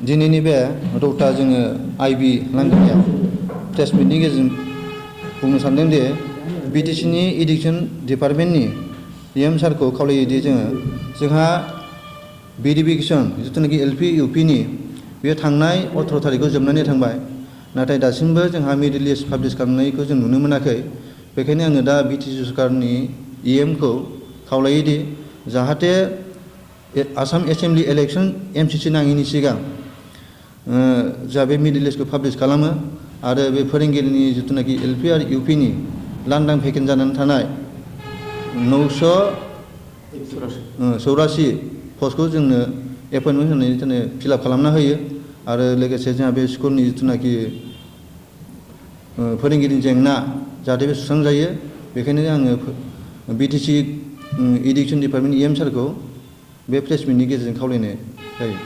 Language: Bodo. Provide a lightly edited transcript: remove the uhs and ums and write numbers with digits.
दिनैनि बे रौता जोङो आइबि लांगोनायाव प्रेस मिटनि गेजेरजों बुंनो सानदों दि बिटिसिनि इडुकेसन डिपार्टमेन्टनि इएम सारखौ खावलायोदि जोंहा भेरिफिकेसन जिथुनाखि एलपि इउपिनि बेयो थांनाय 18 तारिखआव जोबनानै थांबाय, नाथाय दासिमबो जोंहा मेरिट लिस्ट पाब्लिश खालामनायखौ जों नुनो मोनाखै। बेखायनो आङो दा बिटिसि सरकारनि इएमखौ खावलायोदि जाहाथे आसाम एसेम्बलि इलेक्सन एमसिसि नाङैनि सिगां जा बे मेरिट लिस्टखौ पाब्लिश खालामो आरो बे फोरोंगिरिनि जिथुनाखि एलपि आरो इउपिनि लांदां भेकेन्ट जानानै थानाय 984 पस्टखौ जोंनो एपइन्टमेन्ट होनानै जोंनो फिलआप खालामना होयो आरो लोगोसे जोंहा बे स्कुलनि जिथुनाखि फोरोंगिरिनि जेंना जाहाथे बे सुस्रांजायो। बेखायनो आङो बिटिसि इडुकेसन डिपार्टमेन्ट इएम सारखौ बे प्रेस मिटनि गेजेरजों खावलायनाय जायो।